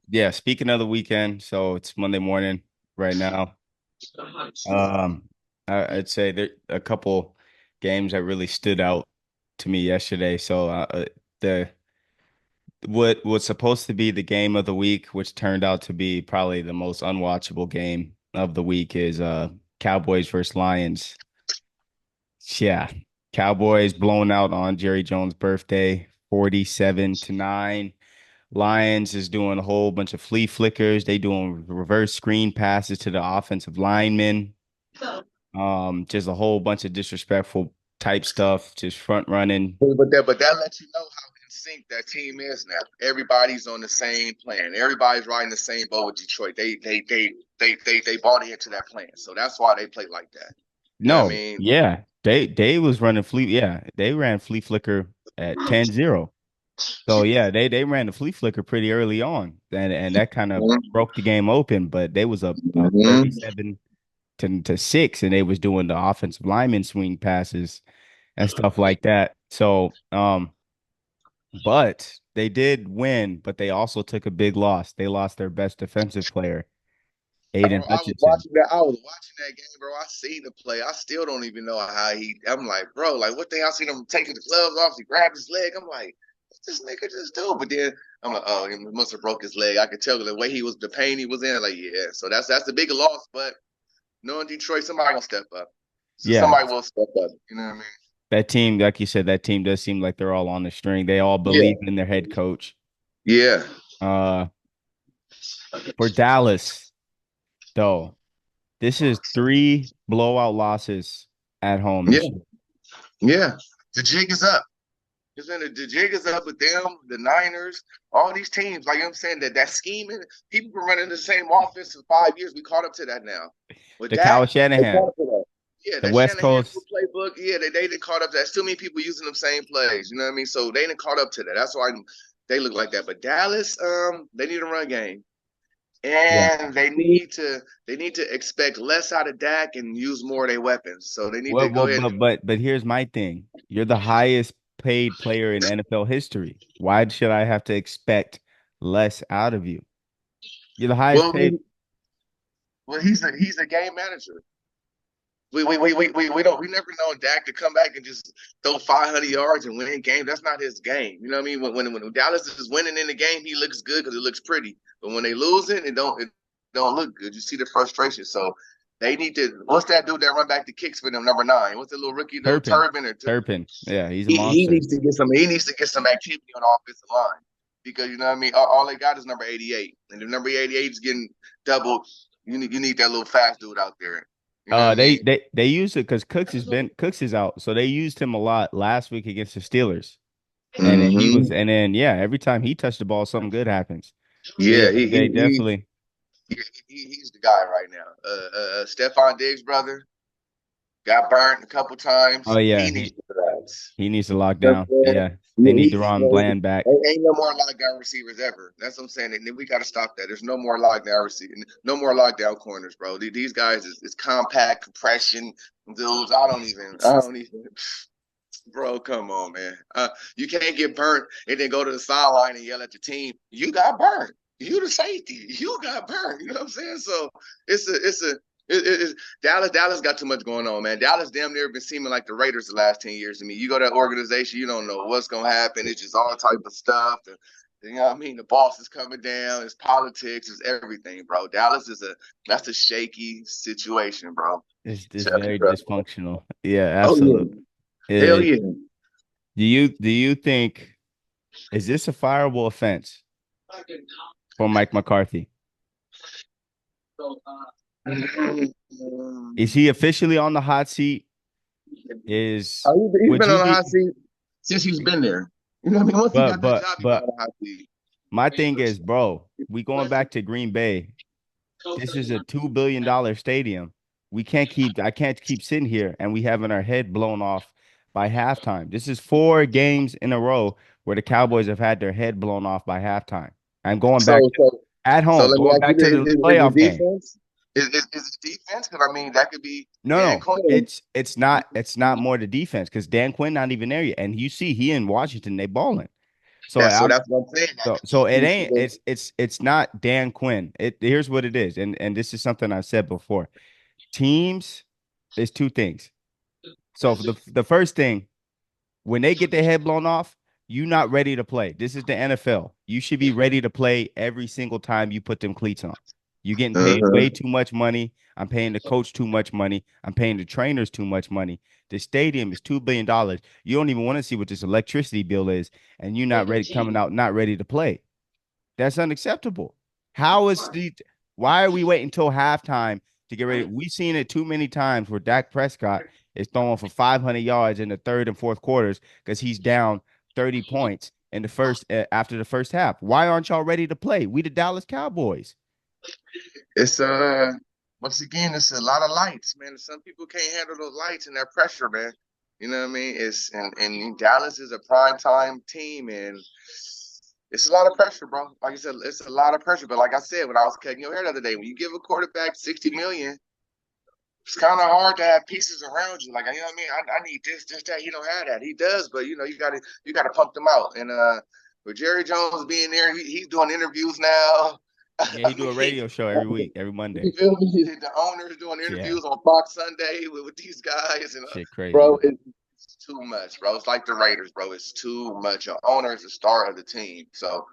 Yeah, speaking of the weekend, so it's Monday morning right now. Um, I'd say there a couple games that really stood out to me yesterday. So the what was supposed to be the game of the week, which turned out to be probably the most unwatchable game of the week, is Cowboys versus Lions. Yeah, Cowboys blown out on Jerry Jones' birthday, 47-9. Lions is doing a whole bunch of flea flickers. They doing reverse screen passes to the offensive linemen. Just a whole bunch of disrespectful type stuff, just front running. But that lets you know how in sync that team is now. Everybody's on the same plan. Everybody's riding the same boat with Detroit. They bought into that plan. So that's why they play like that. You know what I No, mean? yeah. They was running flea, yeah. They ran flea flicker at 10-0. So yeah, they ran the flea flicker pretty early on. And that kind of broke the game open, but they was up Mm-hmm. 37 to 6, and they was doing the offensive lineman swing passes and stuff like that. So but they did win, but they also took a big loss. They lost their best defensive player, Bro, Aiden I was Hutchinson. watching that. I was watching that game, bro. I seen the play. I still don't even know how he. I'm like, bro, like what the hell? I seen him taking the gloves off. He grabbed his leg. I'm like, what this nigga just do? But then I'm like, oh, he must have broke his leg. I could tell the way he was, the pain he was in. Like, yeah. So that's the big loss. But knowing Detroit, somebody gonna step up. So Yeah, somebody will step up. You know what I mean? that team, like you said, that team does seem like they're all on the string. They all Yeah. believe in their head coach. Yeah. Uh, for Dallas, though, this is three blowout losses at home Yeah. this year. Yeah. The jig is up. The jig is up with them, the Niners, all these teams. Like I'm saying, that scheming, people been running the same offense for 5 years. We caught up to that now. With The Kyle Dak, they caught Shanahan, up to that. Yeah, the that West Shanahan Coast, playbook. Yeah, they didn't caught up to that. Still many people using them same plays. You know what I mean? So they didn't caught up to that. That's why they look like that. But Dallas, they need a run game. yeah. And they need to expect less out of Dak and use more of their weapons. So they need Well, to well, go ahead but and but but here's my thing. You're the highest paid player in NFL history. Why should I have to expect less out of you? You're the highest well, paid. he's a game manager. We don't we never know Dak to come back and just throw 500 yards and win games. That's not his game. You know what I mean? When Dallas is winning in the game, he looks good because it looks pretty. But when they lose it don't look good. You see the frustration. So they need to. What's that dude that run back the kicks for them? Number 9. What's the little rookie dude? Turpin. Turbin or Turpin. Yeah, he's a he monster. needs to get some. He needs to get some activity on the offensive line because you know what I mean. All they got is number 88, and if number 88 is getting doubled, you need that little fast dude out there. You know what I They mean? they they used it because Cooks is out, so they used him a lot last week against the Steelers, and then Mm-hmm. yeah, every time he touched the ball, something good happens. So yeah, Yeah, they definitely. he's the guy right now. Stephon Diggs' brother got burnt a couple times. Oh yeah, He needs he to relax. he needs to lock That's down. it. Yeah, they Yeah, need Deron Bland back. ain't no more lockdown receivers ever. That's what I'm saying. And we got to stop that. There's no more lockdown receivers, no more lockdown corners, bro. These guys is compact compression dudes. I don't even. Bro, come on, man. You can't get burnt and then go to the sideline and yell at the team. You got burnt. You the safety. You got burnt. You know what I'm saying? So it's a Dallas got too much going on, man. Dallas damn near been seeming like the Raiders the last 10 years to me. You go to that organization, you don't know what's gonna happen. It's just all type of stuff. You know what I mean? The boss is coming down. It's politics. It's everything, bro. Dallas is that's a shaky situation, bro. It's Chevy very Russell. dysfunctional. Yeah, Oh yeah. absolutely. Hell Uh, yeah. do you think is this a fireable offense for Mike McCarthy? Is he officially on the hot seat? Is He's would been you on the be hot seat since he's been there. You know what I mean? Once he but got that but job, he been on but the hot seat. my thing is, bro, we going back to Green Bay. This is a $2 billion stadium. I can't keep sitting here and we having our head blown off by halftime. This is 4 games in a row where the Cowboys have had their head blown off by halftime. I'm going So back so at so home, let me going ask you back to this: the is playoff it game. defense? Is it defense? Because I mean, that could be No, Dan no, Quinn. it's not more the defense because Dan Quinn not even there yet. And you see he in Washington, they balling. So I'm That's what I'm saying. That so it ain't defense. it's not Dan Quinn. Here's what it is, and this is something I've said before. Teams is two things. So for the first thing, when they get their head blown off, you not ready to play. This is the NFL. You should be ready to play every single time you put them cleats on. You're getting paid Uh-huh. way too much money. I'm paying the coach too much money. I'm paying the trainers too much money. The stadium is $2 billion. You don't even want to see what this electricity bill is, and you're not ready coming out, not ready to play. That's unacceptable. How is the why are we waiting until halftime to get ready? We've seen it too many times where Dak Prescott is throwing for 500 yards in the third and fourth quarters because he's down 30 points in the first after the first half. Why aren't y'all ready to play? We the Dallas Cowboys. It's once again, it's a lot of lights, man. Some people can't handle those lights and that pressure, man. You know what I mean? It's and Dallas is a prime time team, and it's a lot of pressure, bro. Like I said, it's a lot of pressure. But like I said, when I was cutting your hair the other day, when you give a quarterback 60 million, it's kind of hard to have pieces around you. Like, you know what I mean? I need this, that. He don't have that. He does, but you gotta pump them out. And with Jerry Jones being there, he's doing interviews now. Yeah, he I do a mean, radio show every week, every Monday. you feel me? The owners doing Yeah, interviews on Fox Sunday with these guys, and shit crazy, bro, man. it's too much, bro. It's like the Raiders, bro. It's too much. Your owner is the star of the team, so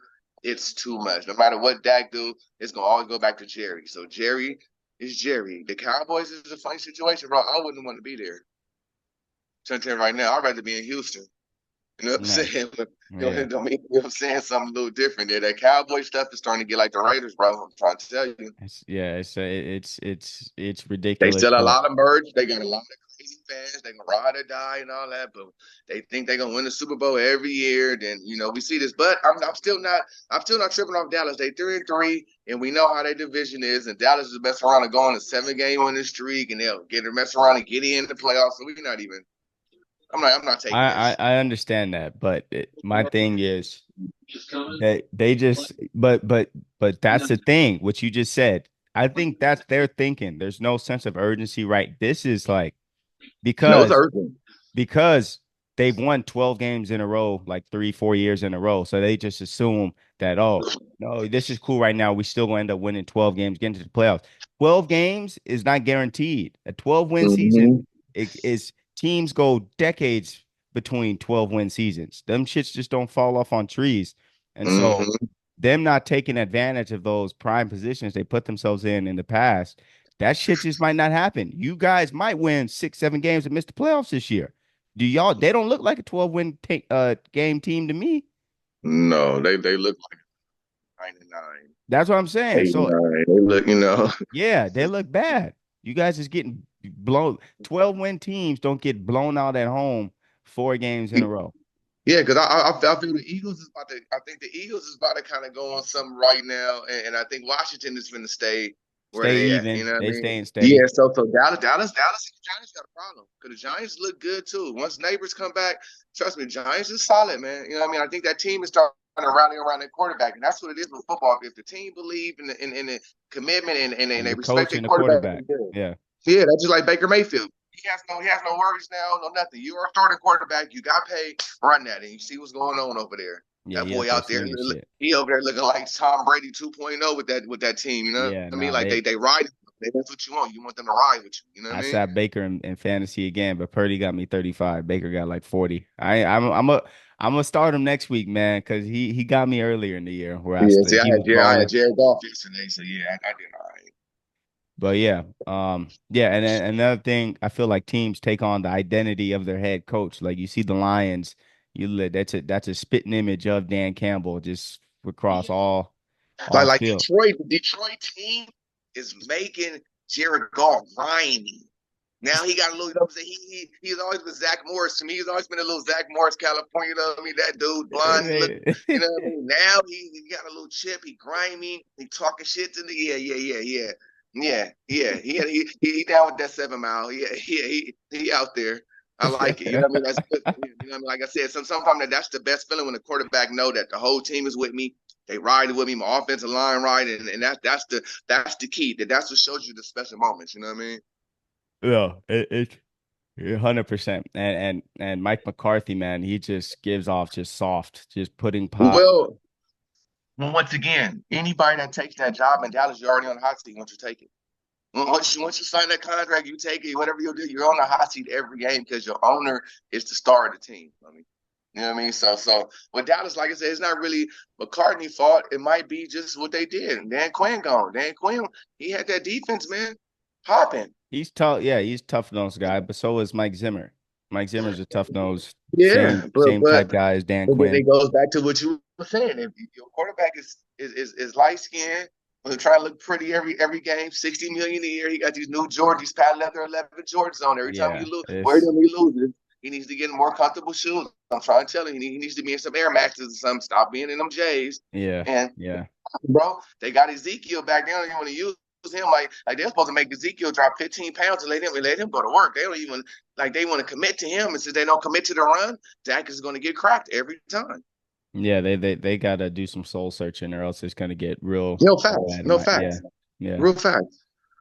it's too much. No matter what Dak do, it's gonna always go back to Jerry. So Jerry is Jerry. The Cowboys is a funny situation, bro. I wouldn't want to be there. I'm telling you right now, I'd rather be in Houston. You know what I'm No, saying? yeah, Don't mean, you know what I'm saying? Something a little different there. That Cowboy stuff is starting to get like the Raiders, bro. I'm trying to tell you. it's They ridiculous, still a but lot of merge. They got a lot of crazy fans. They gonna ride or die and all that, but they think they're gonna win the Super Bowl every year. Then we see this, but I'm still not tripping off Dallas. They 3-3, and we know how their division is. And Dallas is messing around and go on a 7 game winning streak, and they'll get to mess around and get in the playoffs. So we're not even. I'm not taking this. I understand that, but my thing is they just but that's the thing. What you just said, I think that's their thinking. There's no sense of urgency, right? This is like No, it's because urgent. because they've won 12 games in a row, like 3, 4 years in a row. So they just assume that, oh, no, this is cool right now. We still gonna end up winning 12 games, getting to the playoffs. 12 games is not guaranteed. A 12-win season Mm-hmm. is teams go decades between 12-win seasons. Them shits just don't fall off on trees. And so Mm-hmm. them not taking advantage of those prime positions they put themselves in the past, that shit just might not happen. You guys might win 6, 7 games and miss the playoffs this year. Do y'all? They don't look like a 12-win game team to me. No, they look like 99, That's what I'm saying. So 89. They look. yeah, they look bad. You guys is getting blown. 12-win teams don't get blown out at home 4 games in a row. Yeah, because I feel the Eagles is about to. I think the Eagles is about to kind of go on something right now, and I think Washington is going to stay where Stay they at. You even. know what I They mean? staying Yeah. steady. So Dallas, and the Giants got a problem because the Giants look good too. Once neighbors come back, trust me, Giants is solid, man. You know what I mean? I think that team is starting to rally around their quarterback, and that's what it is with football. If the team believe in the commitment and And they the respect coach their and the quarterback, quarterback. Yeah. yeah, that's just like Baker Mayfield. He has no worries now, no nothing. You are a starting quarterback. You got paid. Run that, and you see what's going on over there. Yeah, That he out boy there out there, slinging shit. he over there looking like Tom Brady 2.0 with that team. You know Yeah, what I mean? nah, Like they ride. That's what you want. You want them to ride with you. You know what I I mean? sat Baker in fantasy again, but Purdy got me 35. Baker got like 40. I'm gonna start him next week, man, because he got me earlier in the year where Yeah. See, he was I had balling. Jared Goff yesterday, so yeah, I did all right. But yeah, yeah, and then another thing, I feel like teams take on the identity of their head coach. Like you see the Lions, that's a spitting image of Dan Campbell just across all Like field. Detroit, the Detroit team is making Jared Goff grimy. Now he got a little, you know what I'm saying? He's always been Zach Morris to me. He's always been a little Zach Morris, California, you know what I mean? That dude, Hey, blonde, he look, you know what I man. mean? Now he got a little chip, he grimy, he talking shit to the yeah. He down with that 7 mile. Yeah, he out there. I like it. You know what I mean? That's good. You know what I mean? Like I said, sometimes that's the best feeling when the quarterback know that the whole team is with me. They ride with me, my offensive line ride, and that's the key. That's what shows you the special moments. You know what I mean? Yeah, 100%. And Mike McCarthy, man, he just gives off just soft, just pudding pop. Well, once again, anybody that takes that job in Dallas, you're already on the hot seat once you take it. Once you sign that contract, you take it, whatever you do, you're on the hot seat every game because your owner is the star of the team. I mean, you know what I mean? So with Dallas, like I said, it's not really McCartney's fault. It might be just what they did. Dan Quinn gone. Dan Quinn, he had that defense, man, popping. He's tough. Yeah, he's tough nosed guy, but so is Mike Zimmer. Mike Zimmer's a tough nosed, Yeah, same type guy as Dan but then Quinn. it goes back to what you were saying. If your quarterback is light skinned, trying to look pretty every game, 60 million a year. He got these new Jordans, these Pat Leather 11 Jordans on. Every time Yeah, you lose, where it's time he loses, he needs to get more comfortable shoes. I'm trying to tell him he needs to be in some Air Maxes or something. Stop being in them J's. yeah, And yeah, bro, they got Ezekiel back there. They don't want to use him like they're supposed to make Ezekiel drop 15 pounds and let him go to work. They don't even like they want to commit to him, and since they don't commit to the run, Dak is going to get cracked every time. yeah. They gotta do some soul searching, or else it's gonna get real, No real facts. bad. In No my yeah, facts. yeah. Real facts.